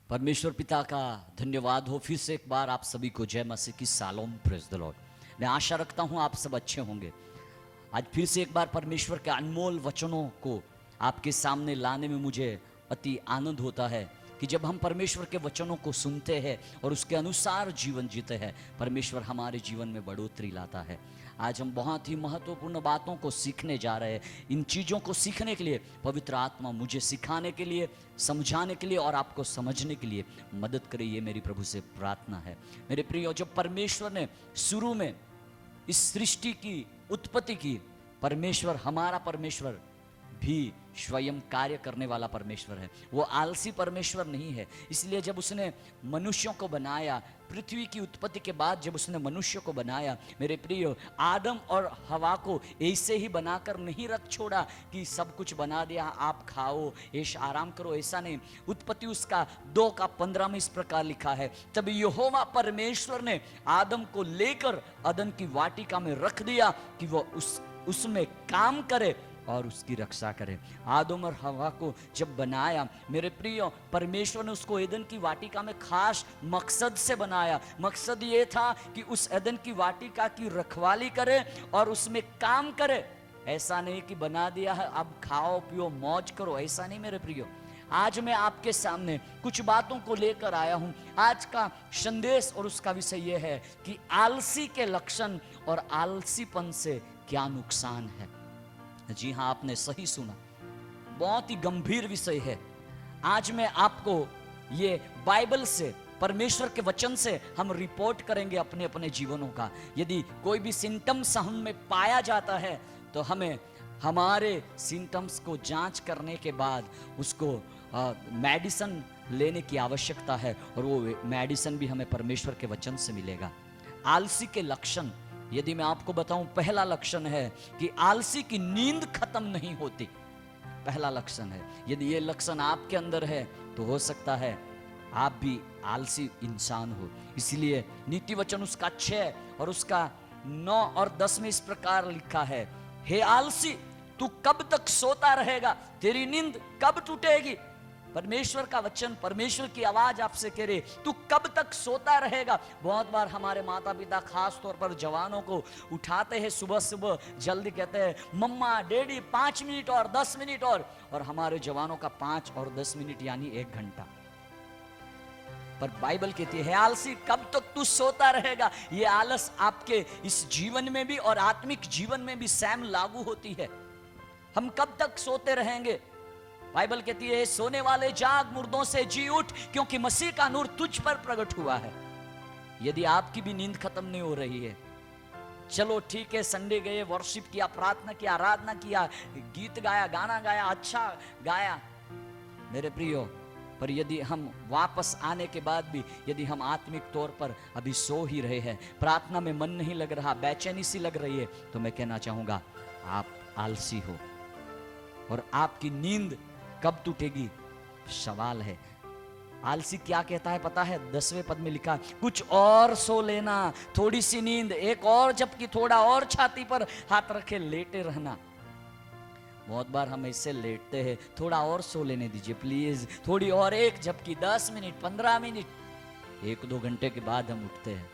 परमेश्वर पिता का धन्यवाद हो। फिर से एक बार आप सभी को जय मसीह की शालोम, प्रेज द लॉर्ड। मैं आशा रखता हूं आप सब अच्छे होंगे। आज फिर से एक बार परमेश्वर के अनमोल वचनों को आपके सामने लाने में मुझे अति आनंद होता है कि जब हम परमेश्वर के वचनों को सुनते हैं और उसके अनुसार जीवन जीते हैं, परमेश्वर हमारे जीवन में बढ़ोतरी लाता है। आज हम बहुत ही महत्वपूर्ण बातों को सीखने जा रहे हैं। इन चीज़ों को सीखने के लिए पवित्र आत्मा मुझे सिखाने के लिए, समझाने के लिए और आपको समझने के लिए मदद करे, ये मेरी प्रभु से प्रार्थना है। मेरे प्रियो, जब परमेश्वर ने शुरू में इस सृष्टि की उत्पत्ति की, परमेश्वर, हमारा परमेश्वर भी स्वयं कार्य करने वाला परमेश्वर है। वो आलसी परमेश्वर नहीं है। इसलिए जब उसने मनुष्यों को बनाया, पृथ्वी की उत्पत्ति के बाद जब उसने मनुष्य को बनाया, मेरे प्रियो, आदम और हवा को ऐसे ही बनाकर नहीं रख छोड़ा कि सब कुछ बना दिया, आप खाओ, ऐश आराम करो, ऐसा नहीं। उत्पत्ति उसका 2:15 में इस प्रकार लिखा है, तब यहोवा परमेश्वर ने आदम को लेकर अदन की वाटिका में रख दिया कि वो उसमें काम करे और उसकी रक्षा करे। आदम और हवा को जब बनाया, मेरे प्रियो, परमेश्वर ने उसको एदन की वाटिका में खास मकसद से बनाया। मकसद ये था कि उस एदन की वाटिका की रखवाली करे और उसमें काम करे। ऐसा नहीं कि बना दिया है अब खाओ पियो मौज करो, ऐसा नहीं मेरे प्रियो। आज मैं आपके सामने कुछ बातों को लेकर आया हूं। आज का संदेश और उसका विषय यह है कि आलसी के लक्षण और आलसीपन से क्या नुकसान है। जी हाँ, आपने सही सुना, बहुत ही गंभीर विषय है। आज मैं आपको ये बाइबल से, परमेश्वर के वचन से हम रिपोर्ट करेंगे अपने अपने जीवनों का। यदि कोई भी सिम्टम्स हम में पाया जाता है तो हमें हमारे सिम्टम्स को जांच करने के बाद उसको मेडिसिन लेने की आवश्यकता है, और वो मेडिसिन भी हमें परमेश्वर के वचन से मिलेगा। आलसी के लक्षण, यदि मैं आपको बताऊं, पहला लक्षण है कि आलसी की नींद खत्म नहीं होती। पहला लक्षण है। यदि ये लक्षण आपके अंदर है तो हो सकता है आप भी आलसी इंसान हो। इसलिए नीति वचन उसका 6 और उसका 9 और 10 में इस प्रकार लिखा है, हे आलसी, तू कब तक सोता रहेगा, तेरी नींद कब टूटेगी। परमेश्वर का वचन, परमेश्वर की आवाज आपसे कह रही, तू कब तक सोता रहेगा। बहुत बार हमारे माता पिता खास तौर पर जवानों को उठाते हैं सुबह सुबह, जल्दी कहते हैं मम्मा डैडी 5 मिनट और 10 मिनट और हमारे जवानों का 5 और 10 मिनट यानी 1 घंटा। पर बाइबल कहती है, आलसी कब तक तू सोता रहेगा। ये आलस आपके इस जीवन में भी और आत्मिक जीवन में भी सेम लागू होती है। हम कब तक सोते रहेंगे। बाइबल कहती है, सोने वाले जाग, मुर्दों से जी उठ, क्योंकि मसीह का नूर तुझ पर प्रकट हुआ है। यदि आपकी भी नींद खत्म नहीं हो रही है, चलो ठीक है, संडे गए, वर्शिप किया, प्रार्थना किया, आराधना किया, गीत गाया, गाना गाया, अच्छा गाया, मेरे प्रियो, पर यदि हम वापस आने के बाद भी यदि हम आत्मिक तौर पर अभी सो ही रहे हैं, प्रार्थना में मन नहीं लग रहा, बेचैनी सी लग रही है, तो मैं कहना चाहूंगा आप आलसी हो। और आपकी नींद कब टूटेगी, सवाल है। आलसी क्या कहता है पता है? 10वें पद में लिखा, कुछ और सो लेना, थोड़ी सी नींद, एक और झपकी, थोड़ा और छाती पर हाथ रखे लेटे रहना। बहुत बार हम ऐसे लेटते हैं, थोड़ा और सो लेने दीजिए प्लीज, थोड़ी और एक झपकी, 10 मिनट 15 मिनट, 1-2 घंटे के बाद हम उठते हैं।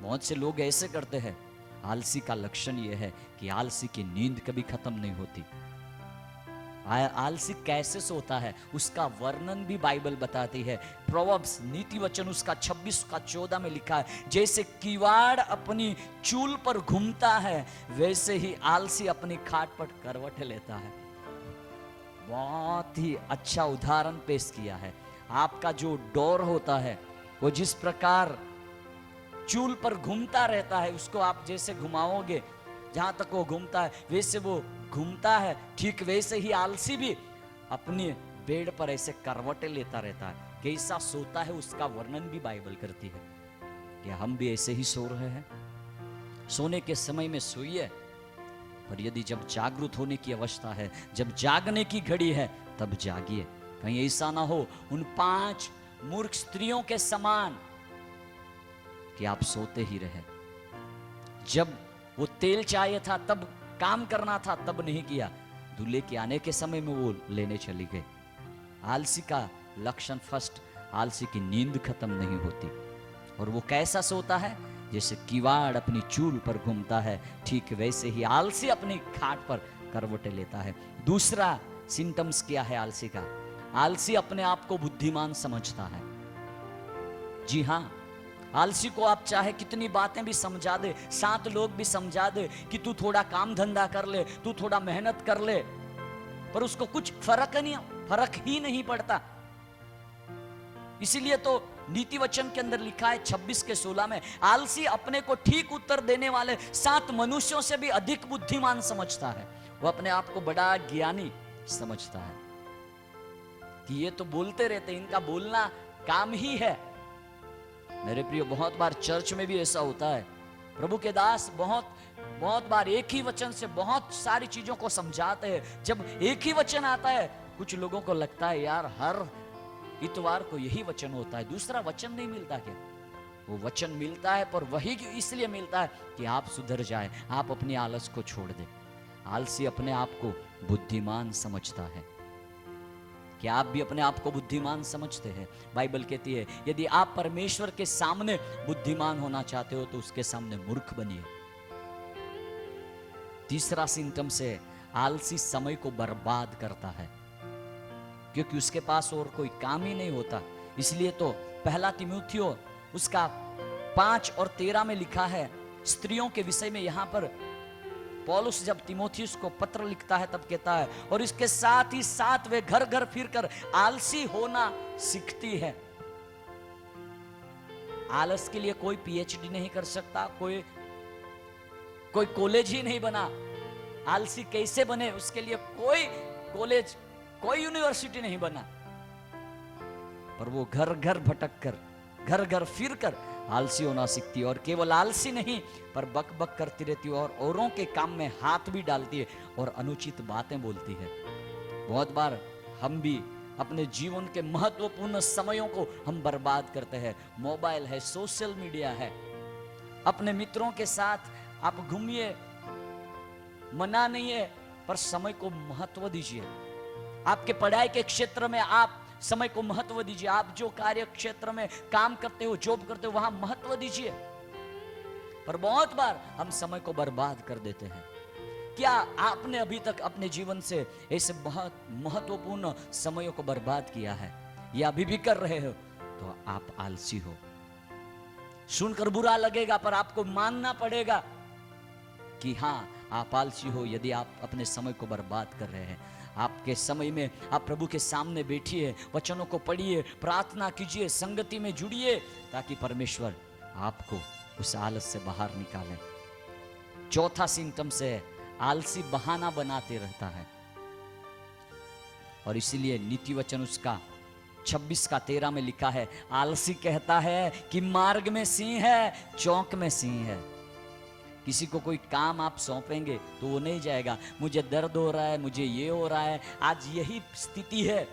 बहुत से लोग ऐसे करते हैं। आलसी का लक्षण यह है कि आलसी की नींद कभी खत्म नहीं होती। आलसी कैसे सोता है उसका वर्णन भी बाइबल बताती है। प्रोवर्ब्स, नीति वचन उसका 26:14 में लिखा है, जैसे किवाड़ अपनी चूल पर घूमता है, वैसे ही आलसी अपनी खाट पर करवट लेता है। बहुत ही अच्छा उदाहरण पेश किया है। आपका जो डोर होता है वो जिस प्रकार चूल पर घूमता रहता है, उसको आप जैसे घुमाओगे जहां तक वो घूमता है वैसे वो घूमता है, ठीक वैसे ही आलसी भी अपनी बेड पर ऐसे करवटें लेता रहता है। कैसा सोता है उसका वर्णन भी बाइबल करती है। क्या हम भी ऐसे ही सो रहे हैं? सोने के समय में सोइए, पर यदि जब जागृत होने की अवस्था है, जब जागने की घड़ी है, तब जागिए। कहीं ऐसा ना हो उन 5 मूर्ख स्त्रियों के समान कि आप सोते ही रहे। जब वो तेल चाहिए था, तब काम करना था, तब नहीं किया, दूल्हे के आने के समय में वो लेने चली गई। आलसी का लक्षण फर्स्ट, आलसी की नींद खत्म नहीं होती। और वो कैसा सोता है? जैसे किवाड़ अपनी चूल पर घूमता है, ठीक वैसे ही आलसी अपनी खाट पर करवटे लेता है। दूसरा सिम्टम्स क्या है आलसी का? आलसी अपने आप को बुद्धिमान समझता है। जी हाँ, आलसी को आप चाहे कितनी बातें भी समझा दे, 7 लोग भी समझा दे कि तू थोड़ा काम धंधा कर ले, तू थोड़ा मेहनत कर ले, पर उसको कुछ फर्क ही नहीं पड़ता। इसीलिए तो नीति वचन के अंदर लिखा है 26:16 में, आलसी अपने को ठीक उत्तर देने वाले 7 मनुष्यों से भी अधिक बुद्धिमान समझता है। वो अपने आप को बड़ा ज्ञानी समझता है कि ये तो बोलते रहते, इनका बोलना काम ही है। मेरे प्रियो, बहुत बार चर्च में भी ऐसा होता है, प्रभु के दास बहुत बार एक ही वचन से बहुत सारी चीजों को समझाते हैं। जब एक ही वचन आता है, कुछ लोगों को लगता है यार हर इतवार को यही वचन होता है, दूसरा वचन नहीं मिलता क्या? वो वचन मिलता है, पर वही इसलिए मिलता है कि आप सुधर जाए, आप अपनी आलस को छोड़ दे। आलसी अपने आप को बुद्धिमान समझता है। क्या आप भी अपने आप को बुद्धिमान समझते हैं? बाइबल कहती है यदि आप परमेश्वर के सामने बुद्धिमान होना चाहते हो तो उसके सामने मूर्ख बनिए। तीसरा सिम्टम्स है, आलसी समय को बर्बाद करता है, क्योंकि उसके पास और कोई काम ही नहीं होता। इसलिए तो पहला तीमुथियो उसका 5 और 13 में लिखा है, स्त्रियों के विषय में यहां पर पौलुस जब तीमुथियुस को पत्र लिखता है तब कहता है, और इसके साथ ही साथ वे घर घर फिरकर आलसी होना सीखती है। आलस के लिए कोई पीएचडी नहीं कर सकता, कोई कॉलेज ही नहीं बना। आलसी कैसे बने उसके लिए कोई कॉलेज, कोई यूनिवर्सिटी नहीं बना, पर वो घर घर भटक कर, घर घर फिर कर आलसी होना सीखती है। और केवल आलसी नहीं, पर बक बक करती रहती है और औरों के काम में हाथ भी डालती है और अनुचित बातें बोलती है। बहुत बार हम भी अपने जीवन के महत्वपूर्ण समयों को हम बर्बाद करते हैं। मोबाइल है, सोशल मीडिया है, अपने मित्रों के साथ आप घूमिए, मना नहीं है, पर समय को महत्व दीजिए। आपके पढ़ाई के क्षेत्र में आप समय को महत्व दीजिए। आप जो कार्य क्षेत्र में काम करते हो, जॉब करते हो, वहां महत्व दीजिए। पर बहुत बार हम समय को बर्बाद कर देते हैं। क्या आपने अभी तक अपने जीवन से ऐसे बहुत महत्वपूर्ण समयों को बर्बाद किया है, या अभी भी कर रहे हो? तो आप आलसी हो। सुनकर बुरा लगेगा, पर आपको मानना पड़ेगा कि हाँ, आप आलसी हो यदि आप अपने समय को बर्बाद कर रहे हैं। आपके समय में आप प्रभु के सामने बैठिए, वचनों को पढ़िए, प्रार्थना कीजिए, संगति में जुड़िए, ताकि परमेश्वर आपको उस आलस से बाहर निकाले। चौथा सिम्टम्स है, आलसी बहाना बनाते रहता है। और इसीलिए नीति वचन उसका 26:13 में लिखा है, आलसी कहता है कि मार्ग में सिंह है, चौक में सिंह है। किसी को कोई काम आप सौंपेंगे तो वो नहीं जाएगा, मुझे दर्द हो रहा है, मुझे ये हो रहा है। आज यही स्थिति है।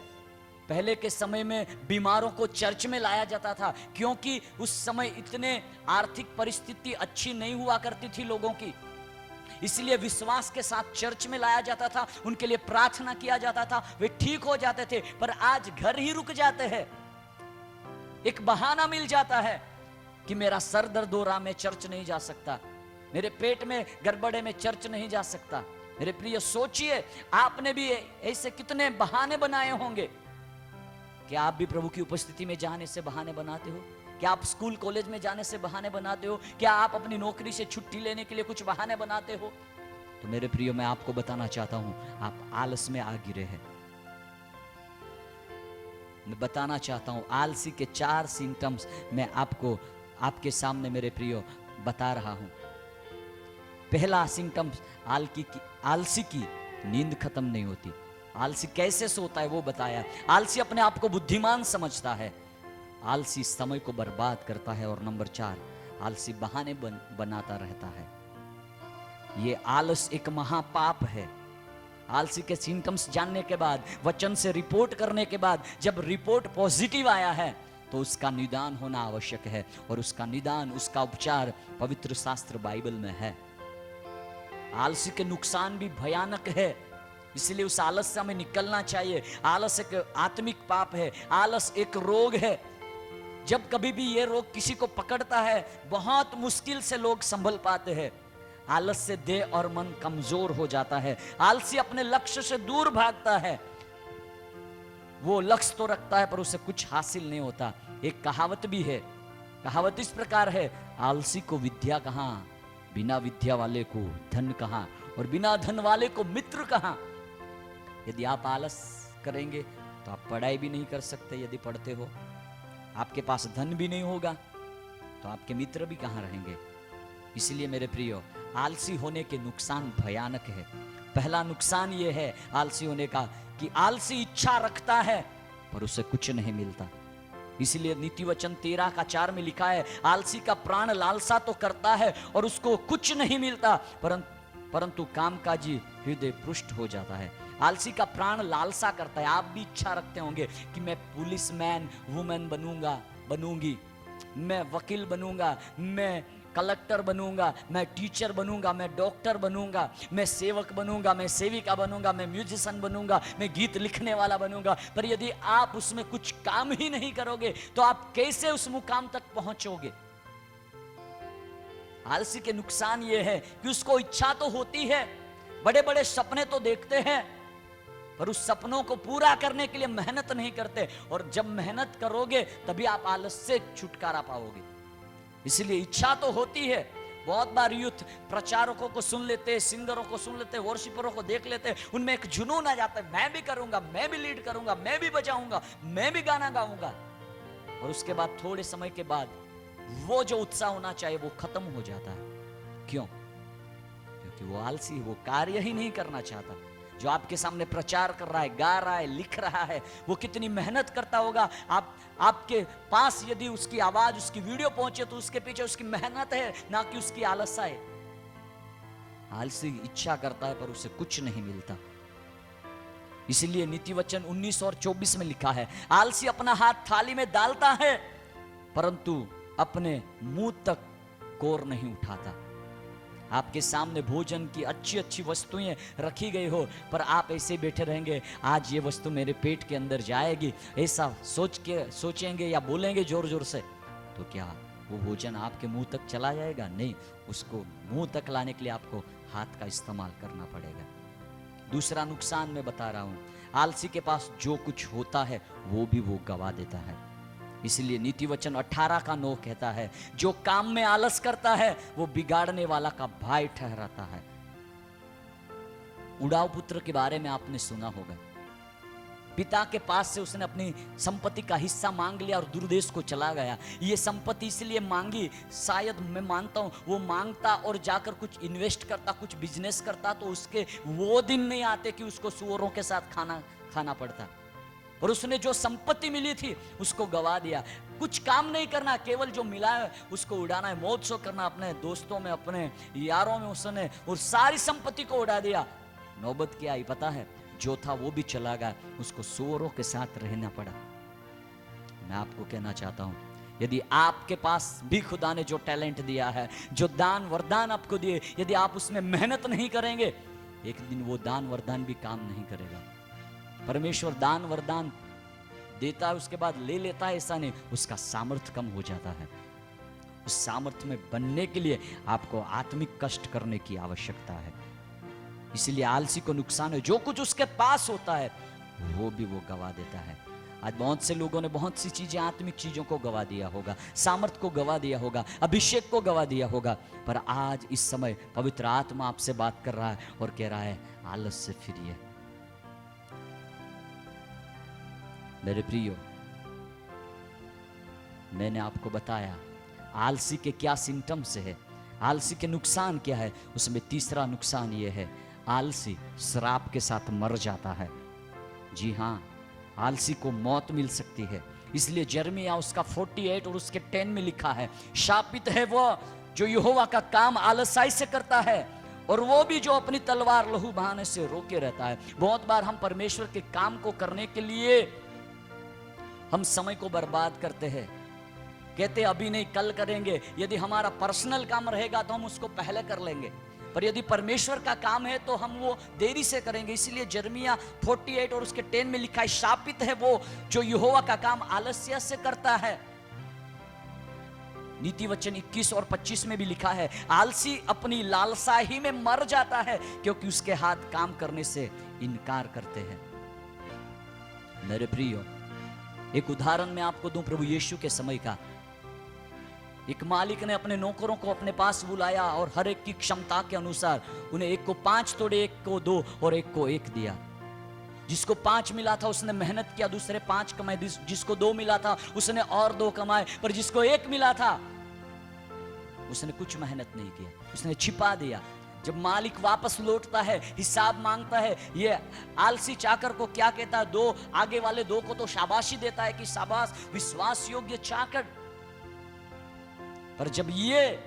पहले के समय में बीमारों को चर्च में लाया जाता था, क्योंकि उस समय इतने आर्थिक परिस्थिति अच्छी नहीं हुआ करती थी लोगों की, इसलिए विश्वास के साथ चर्च में लाया जाता था, उनके लिए प्रार्थना किया जाता था, वे ठीक हो जाते थे। पर आज घर ही रुक जाते हैं। एक बहाना मिल जाता है कि मेरा सर दर्द हो रहा, मैं चर्च नहीं जा सकता, मेरे पेट में गड़बड़े, में चर्च नहीं जा सकता। मेरे प्रिय, सोचिए, आपने भी ऐसे कितने बहाने बनाए होंगे। क्या आप भी प्रभु की उपस्थिति में जाने से बहाने बनाते हो? क्या आप स्कूल कॉलेज में जाने से बहाने बनाते हो? क्या आप अपनी नौकरी से छुट्टी लेने के लिए कुछ बहाने बनाते हो? तो मेरे प्रियो, मैं आपको बताना चाहता हूं, आप आलस में आ गिरे हैं। मैं बताना चाहता हूं, आलसी के 4 सिम्टम्स मैं आपको आपके सामने मेरे प्रियो बता रहा हूं। पहला सिम्टम, आलसी की नींद खत्म नहीं होती। आलसी कैसे सोता है वो बताया। आलसी अपने आप को बुद्धिमान समझता है। आलसी समय को बर्बाद करता है। और नंबर 4, आलसी बहाने बनाता रहता है। ये आलस एक महापाप है। आलसी के सिम्टम्स जानने के बाद, वचन से रिपोर्ट करने के बाद, जब रिपोर्ट पॉजिटिव आया है तो उसका निदान होना आवश्यक है। और उसका निदान, उसका उपचार पवित्र शास्त्र बाइबल में है। आलसी के नुकसान भी भयानक है। इसलिए उस आलस से हमें निकलना चाहिए। आलस एक आत्मिक पाप है, आलस एक रोग है। जब कभी भी ये रोग किसी को पकड़ता है, बहुत मुश्किल से लोग संभल पाते हैं। आलस से देह और मन कमजोर हो जाता है। आलसी अपने लक्ष्य से दूर भागता है। वो लक्ष्य तो रखता है पर उसे कुछ हासिल नहीं होता। एक कहावत भी है, कहावत इस प्रकार है, आलसी को विद्या कहां, बिना विद्या वाले को धन कहां, और बिना धन वाले को मित्र कहां। यदि आप आलस करेंगे तो आप पढ़ाई भी नहीं कर सकते। यदि पढ़ते हो, आपके पास धन भी नहीं होगा तो आपके मित्र भी कहां रहेंगे। इसलिए मेरे प्रियो, आलसी होने के नुकसान भयानक है। पहला नुकसान यह है आलसी होने का कि आलसी इच्छा रखता है पर उसे कुछ नहीं मिलता। इसलिए नीति वचन 13:4 में लिखा है, आलसी का प्राण लालसा तो करता है और उसको कुछ नहीं मिलता, परंतु कामकाजी हृदय पृष्ठ हो जाता है। आलसी का प्राण लालसा करता है। आप भी इच्छा रखते होंगे कि मैं पुलिसमैन वुमेन बनूंगी, मैं वकील बनूंगा, मैं कलेक्टर बनूंगा, मैं टीचर बनूंगा, मैं डॉक्टर बनूंगा, मैं सेवक बनूंगा, मैं सेविका बनूंगा, मैं म्यूजिशियन बनूंगा, मैं गीत लिखने वाला बनूंगा। पर यदि आप उसमें कुछ काम ही नहीं करोगे तो आप कैसे उस मुकाम तक पहुंचोगे। आलसी के नुकसान यह है कि उसको इच्छा तो होती है, बड़े बड़े सपने तो देखते हैं, पर उस सपनों को पूरा करने के लिए मेहनत नहीं करते। और जब मेहनत करोगे तभी आप आलस से छुटकारा पाओगे। इसलिए इच्छा तो होती है। बहुत बार यूथ प्रचारकों को सुन लेते, सिंगरों को सुन लेते, वर्शिपरों को देख लेते, उनमें एक जुनून आ जाता है, मैं भी करूंगा, मैं भी लीड करूंगा, मैं भी बजाऊंगा, मैं भी गाना गाऊंगा। और उसके बाद थोड़े समय के बाद वो जो उत्साह होना चाहिए वो खत्म हो जाता है। क्यों? क्योंकि वो आलसी, वो कार्य ही नहीं करना चाहता। जो आपके सामने प्रचार कर रहा है, गा रहा है, लिख रहा है, वो कितनी मेहनत करता होगा। आपके पास यदि उसकी आवाज, उसकी वीडियो पहुंचे तो उसके पीछे उसकी मेहनत है, ना कि उसकी आलसा है। आलसी इच्छा करता है पर उसे कुछ नहीं मिलता। इसलिए नीति वचन 19 और 24 में लिखा है, आलसी अपना हाथ थाली में डालता है परंतु अपने मुंह तक कोर नहीं उठाता। आपके सामने भोजन की अच्छी अच्छी वस्तुएं रखी गई हो, पर आप ऐसे बैठे रहेंगे, आज ये वस्तु मेरे पेट के अंदर जाएगी, ऐसा सोचेंगे या बोलेंगे जोर जोर से, तो क्या वो भोजन आपके मुंह तक चला जाएगा? नहीं, उसको मुंह तक लाने के लिए आपको हाथ का इस्तेमाल करना पड़ेगा। दूसरा नुकसान मैं बता रहा हूं, आलसी के पास जो कुछ होता है वो भी वो गवा देता है। इसलिए नीति वचन 18:9 कहता है, जो काम में आलस करता है वो बिगाड़ने वाला का भाई ठहराता है। उड़ाव पुत्र के बारे में आपने सुना होगा। पिता के पास से उसने अपनी संपत्ति का हिस्सा मांग लिया और दूरदेश को चला गया। ये संपत्ति इसलिए मांगी, शायद मैं मानता हूं वो मांगता और जाकर कुछ इन्वेस्ट करता, कुछ बिजनेस करता, तो उसके वो दिन नहीं आते कि उसको सुअरों के साथ खाना पड़ता। और उसने जो संपत्ति मिली थी उसको गवा दिया। कुछ काम नहीं करना, केवल जो मिला है उसको उड़ाना है, मौज शो करना, अपने दोस्तों में, अपने यारों में उसने और सारी संपत्ति को उड़ा दिया। नौबत क्या आई पता है? जो था वो भी चला गया, उसको सुअरों के साथ रहना पड़ा। मैं आपको कहना चाहता हूं, यदि आपके पास भी खुदा ने जो टैलेंट दिया है, जो दान वरदान आपको दिए, यदि आप उसमें मेहनत नहीं करेंगे, एक दिन वो दान वरदान भी काम नहीं करेगा। परमेश्वर दान वरदान देता है, उसके बाद ले लेता है, ऐसा नहीं, उसका सामर्थ्य कम हो जाता है। उस सामर्थ्य में बनने के लिए आपको आत्मिक कष्ट करने की आवश्यकता है। इसलिए आलसी को नुकसान है, जो कुछ उसके पास होता है वो भी वो गवा देता है। आज बहुत से लोगों ने बहुत सी चीजें, आत्मिक चीजों को गवा दिया होगा, सामर्थ्य को गवा दिया होगा, अभिषेक को गवा दिया होगा, पर आज इस समय पवित्र आत्मा आपसे बात कर रहा है और कह रहा है, आलस से फिरिए। मेरे प्रियो, मैंने आपको बताया आलसी के क्या सिम्टम्स है, आलसी के नुकसान क्या है। उसमें तीसरा नुकसान यह है, आलसी शराब के साथ मर जाता है। जी हाँ, आलसी को मौत मिल सकती है। इसलिए यिर्मयाह उसका 48 और उसके 10 में लिखा है, शापित है वो जो यहोवा का काम आलसाई से करता है, और वो भी जो अपनी तलवार लहू बहाने से रोके रहता है। बहुत बार हम परमेश्वर के काम को करने के लिए हम समय को बर्बाद करते हैं, कहते अभी नहीं कल करेंगे। यदि हमारा पर्सनल काम रहेगा तो हम उसको पहले कर लेंगे। पर यदि परमेश्वर का काम है तो हम वो देरी से करेंगे। इसलिए यिर्मयाह 48 और उसके 10 में लिखा है, शापित है वो जो यहोवा का काम आलस्य से करता है। नीति वचन 21 और 25 में भी लिखा है, आलसी अपनी लालसा ही में मर जाता है क्योंकि उसके हाथ काम करने से इनकार करते हैं। मेरे प्रियो, एक उदाहरण मैं आपको दूं प्रभु यीशु के समय का। एक मालिक ने अपने नौकरों को अपने पास बुलाया और हर एक की क्षमता के अनुसार उन्हें एक को 5 तोड़े, एक को 2 और एक को 1 दिया। जिसको 5 मिला था उसने मेहनत किया, दूसरे 5 कमाए। जिसको 2 मिला था उसने और 2 कमाए, पर जिसको 1 मिला था उसने कुछ मेहनत नहीं किया, उसने छिपा दिया। जब मालिक वापस लौटता है, हिसाब मांगता है, ये आलसी चाकर को क्या कहता है? 2 आगे वाले 2 को तो शाबाशी देता है कि शाबाश, विश्वास योग्य चाकर। पर जब ये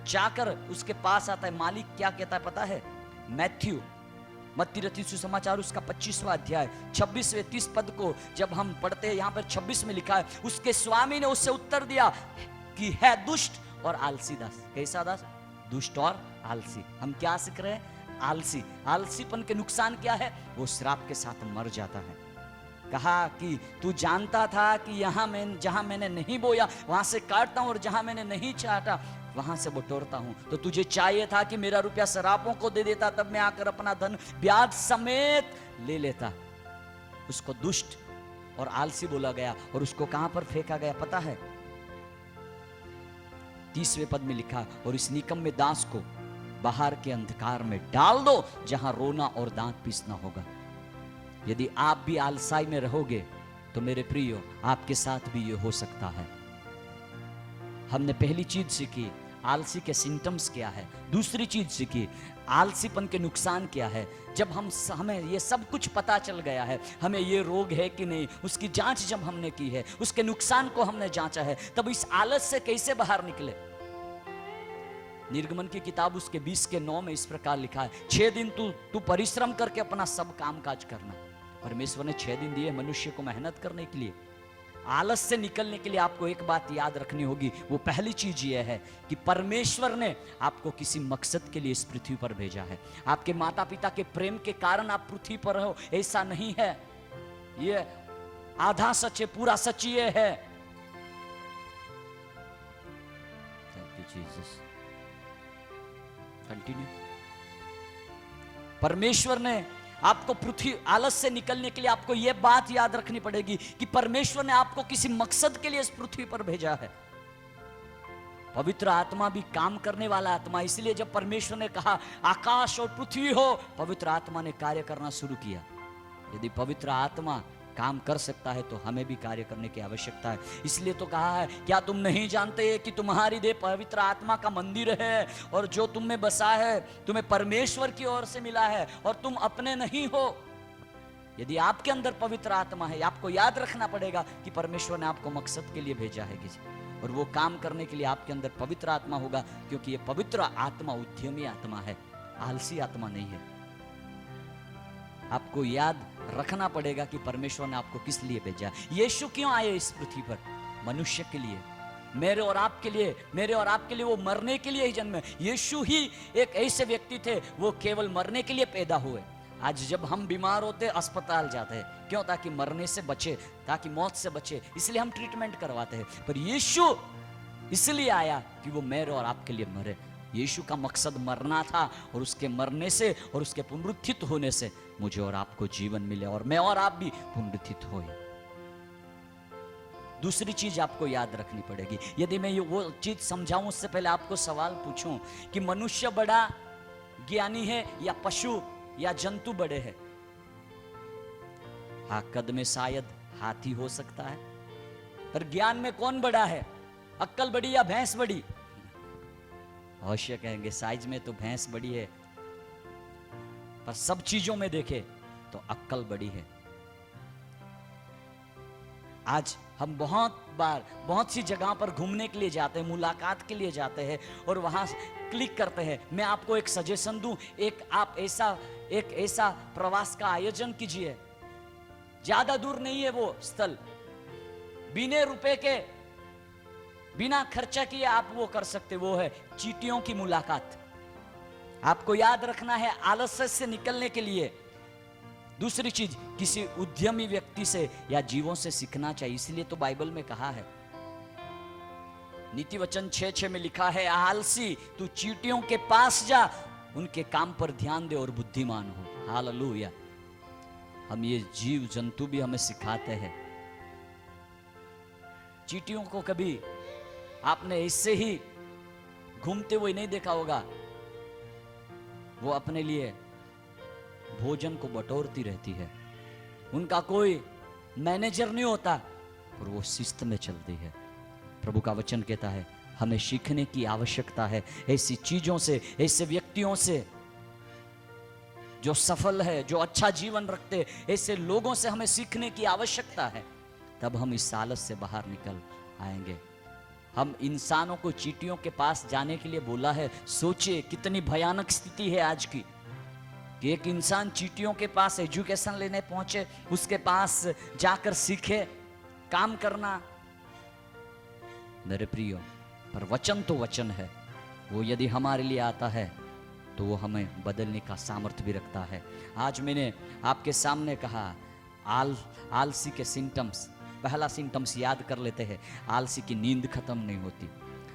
चाकर उसके पास आता है, मालिक क्या कहता है पता है? मैथ्यू मत्ती रचित सुसमाचार उसका 25वां अध्याय 26वें 30 पद को जब हम पढ़ते हैं, यहां पर 26 में लिखा है, उसके स्वामी ने उससे उत्तर दिया कि है दुष्ट और आलसी दास। कैसा दास? दुष्ट और आलसी। हम क्या सीख रहे हैं? आलसी। आलसीपन के नुकसान क्या है? वो श्राप के साथ मर जाता है। कहा कि तू जानता था कि जहां मैंने नहीं बोया वहां से काटता हूं और जहां मैंने नहीं चाटा वहां से बटोरता हूं। तो तुझे चाहिए था कि मेरा रुपया शराबों को दे देता, तब मैं आकर अपना धन ब्याज समेत ले लेता। उसको दुष्ट और आलसी बोला गया और उसको कहां पर फेंका गया पता है? 30वें पद में लिखा, और इस निकम्मे दास को बाहर के अंधकार में डाल दो जहां रोना और दांत पीसना होगा। यदि आप भी आलसाई में रहोगे तो मेरे प्रियो आपके साथ भी ये हो सकता है। हमने पहली चीज सीखी, आलसी के सिम्टम्स क्या है। दूसरी चीज सीखी, आलसीपन के नुकसान क्या है। जब हमें ये सब कुछ पता चल गया है, हमें ये रोग है कि नहीं, उसकी जांच जब हमने की है, उसके नुकसान को हमने जांचा है, तब इस आलस से कैसे बाहर निकले। निर्गमन की किताब उसके 20:9 में इस प्रकार लिखा है, 6 दिन तू परिश्रम करके अपना सब काम काज करना। परमेश्वर ने 6 दिन दिए मनुष्य को मेहनत करने के लिए। आलस से निकलने के लिए आपको एक बात याद रखनी होगी। वो पहली चीज ये है कि परमेश्वर ने आपको किसी मकसद के लिए इस पृथ्वी पर भेजा है। आपके माता पिता के प्रेम के कारण आप पृथ्वी पर हो, ऐसा नहीं है। ये आधा सच है, पूरा सच ये है। Thank you Jesus. कंटिन्यू। परमेश्वर ने आपको पृथ्वी आलस से निकलने के लिए आपको यह बात याद रखनी पड़ेगी कि परमेश्वर ने आपको किसी मकसद के लिए इस पृथ्वी पर भेजा है। पवित्र आत्मा भी काम करने वाला आत्मा, इसलिए जब परमेश्वर ने कहा आकाश और पृथ्वी हो, पवित्र आत्मा ने कार्य करना शुरू किया। यदि पवित्र आत्मा काम कर सकता है तो हमें भी कार्य करने की आवश्यकता है। इसलिए तो कहा है, क्या तुम नहीं जानते कि तुम्हारी देह पवित्र आत्मा का मंदिर है और जो तुम में बसा है तुम्हें परमेश्वर की ओर से मिला है और तुम अपने नहीं हो। यदि आपके अंदर पवित्र आत्मा है, आपको याद रखना पड़ेगा कि परमेश्वर ने आपको मकसद के लिए भेजा है किसी, और वो काम करने के लिए आपके अंदर पवित्र आत्मा होगा, क्योंकि ये पवित्र आत्मा उद्यमी आत्मा है, आलसी आत्मा नहीं है। आपको याद रखना पड़ेगा कि परमेश्वर ने आपको किस लिए भेजा। यीशु क्यों आए इस पृथ्वी पर? मनुष्य के लिए, मेरे और आपके लिए, मेरे और आपके लिए वो मरने के लिए ही जन्मे। यीशु ही एक ऐसे व्यक्ति थे, वो केवल मरने के लिए पैदा हुए। आज जब हम बीमार होते अस्पताल जाते हैं, क्यों? ताकि मरने से बचे, ताकि मौत से बचे, इसलिए हम ट्रीटमेंट करवाते हैं। पर यीशु इसलिए आया कि वो मेरे और आपके लिए मरे। यीशु का मकसद मरना था और उसके मरने से और उसके पुनरुत्थित होने से मुझे और आपको जीवन मिले और मैं और आप भी पुनरुत्थित होए। दूसरी चीज आपको याद रखनी पड़ेगी। यदि मैं वो चीज समझाऊं उससे पहले आपको सवाल पूछूं कि मनुष्य बड़ा ज्ञानी है या पशु या जंतु बड़े हैं? हाँ, कद में शायद हाथी हो सकता है, पर ज्ञान में कौन बड़ा है? अक्ल बड़ी या भैंस बड़ी? अवश्य कहेंगे साइज में तो भैंस बड़ी है, पर सब चीजों में देखे तो अक्ल बड़ी है। आज हम बहुत बार बहुत सी जगह पर घूमने के लिए जाते हैं, मुलाकात के लिए जाते हैं और वहां क्लिक करते हैं। मैं आपको एक सजेशन दूं, आप एक ऐसा प्रवास का आयोजन कीजिए। ज्यादा दूर नहीं है वो स्थल, बिना रुपए के, बिना खर्चा किए आप वो कर सकते। वो है चींटियों की मुलाकात। आपको याद रखना है आलस्य से निकलने के लिए। दूसरी चीज, किसी उद्यमी व्यक्ति से या जीवों से सीखना चाहिए। इसलिए तो बाइबल में कहा है, नीति वचन 6:6 में लिखा है, आलसी तू चींटियों के पास जा, उनके काम पर ध्यान दे और बुद्धिमान हो। हालेलुया। हम ये जीव जंतु भी हमें सिखाते हैं। चींटियों को कभी आपने इससे ही घूमते हुए नहीं देखा होगा। वो अपने लिए भोजन को बटोरती रहती है। उनका कोई मैनेजर नहीं होता और वो शिस्त में चलती है। प्रभु का वचन कहता है हमें सीखने की आवश्यकता है ऐसी चीजों से, ऐसे व्यक्तियों से जो सफल है, जो अच्छा जीवन रखते, ऐसे लोगों से हमें सीखने की आवश्यकता है। तब हम इस आलस से बाहर निकल आएंगे। हम इंसानों को चींटियों के पास जाने के लिए बोला है। सोचिए कितनी भयानक स्थिति है आज की कि एक इंसान चींटियों के पास एजुकेशन लेने पहुंचे, उसके पास जाकर सीखे काम करना। मेरे प्रियो, पर वचन तो वचन है। वो यदि हमारे लिए आता है तो वो हमें बदलने का सामर्थ्य भी रखता है। आज मैंने आपके सामने कहा आलसी के सिम्टम्स। पहला सिम्टम्स याद कर लेते हैं, आलसी की नींद खत्म नहीं होती।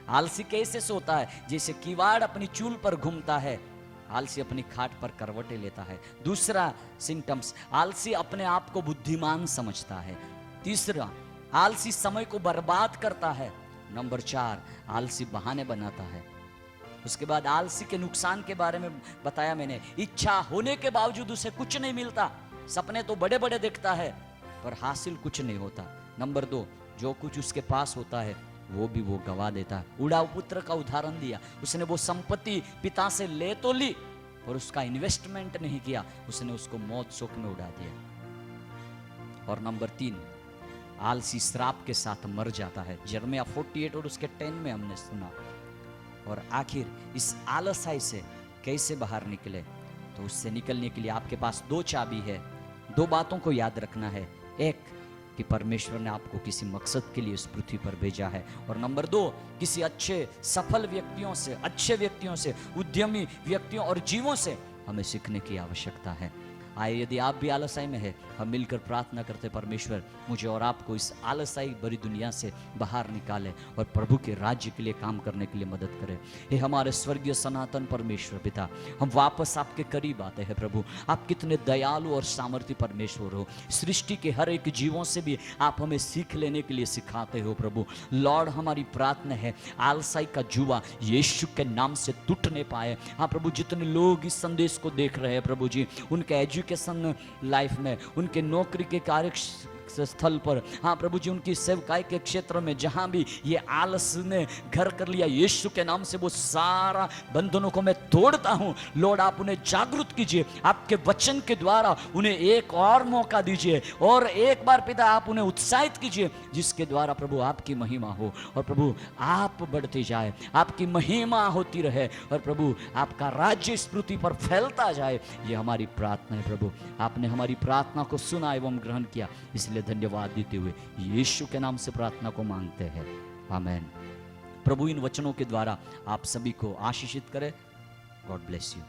आलसी कैसे सोता है? जैसे किवाड़ अपनी चूल पर घूमता है, आलसी अपनी खाट पर करवटें लेता है। दूसरा सिम्टम्स, आलसी अपने आप को बुद्धिमान समझता है। तीसरा, आलसी समय को बर्बाद करता है। नंबर 4, आलसी बहाने बनाता है। उसके बाद आलसी के नुकसान के बारे में बताया मैंने। इच्छा होने के बावजूद उसे कुछ नहीं मिलता। सपने तो बड़े बड़े देखता है पर हासिल कुछ नहीं होता। नंबर 2, जो कुछ उसके पास होता है वो भी वो गवा देता है। उड़ाऊ पुत्र का उदाहरण दिया। उसने वो संपत्ति पिता से ले तो ली पर उसका इन्वेस्टमेंट नहीं किया, उसने उसको मौत शोक में उड़ा दिया। और नंबर 3, आलसी श्राप के साथ मर जाता है। यिर्मयाह 48 और उसके 10 में हमने सुना। और आखिर इस आलसाई से कैसे बाहर निकले? तो उससे निकलने के लिए आपके पास 2 चाबी है। 2 बातों को याद रखना है। एक, कि परमेश्वर ने आपको किसी मकसद के लिए इस पृथ्वी पर भेजा है। और नंबर 2, किसी अच्छे सफल व्यक्तियों से, अच्छे व्यक्तियों से, उद्यमी व्यक्तियों और जीवों से हमें सीखने की आवश्यकता है। आए, यदि आप भी आलसाई में है, हम मिलकर प्रार्थना करते, परमेश्वर मुझे और आपको इस आलसाई भरी दुनिया से बाहर निकाले और प्रभु के राज्य के लिए काम करने के लिए मदद करे। हे हमारे स्वर्गीय सनातन परमेश्वर पिता, हम वापस आपके करीब आते हैं। प्रभु, आप कितने दयालु और सामर्थ्य परमेश्वर हो। सृष्टि के हर एक जीवों से भी आप हमें सीख लेने के लिए सिखाते हो। प्रभु लॉर्ड, हमारी प्रार्थना है आलसाई का जुआ यीशु के नाम से टूट नहीं पाए। हाँ प्रभु, जितने लोग इस संदेश को देख रहे हैं प्रभु जी, उनके एजुकेशन लाइफ में, उनके नौकरी के कार्य स्थल पर, हाँ प्रभु जी, उनकी सेवकाई के क्षेत्र में जहां भी ये आलस ने घर कर लिया, यीशु के नाम से वो सारा बंधनों को मैं तोड़ता हूं। लॉर्ड, आप उन्हें जागरूक कीजिए, आपके वचन के द्वारा उन्हें एक और मौका दीजिए और एक बार पिता आप उन्हें उत्साहित कीजिए, जिसके द्वारा प्रभु आपकी महिमा हो और प्रभु आप बढ़ते जाए, आपकी महिमा होती रहे और प्रभु आपका राज्य इस पृथ्वी पर फैलता जाए। ये हमारी प्रार्थना है। प्रभु, आपने हमारी प्रार्थना को सुना एवं ग्रहण किया, इसलिए धन्यवाद देते हुए यीशु के नाम से प्रार्थना को मांगते हैं, आमेन। प्रभु इन वचनों के द्वारा आप सभी को आशीषित करे। God bless you.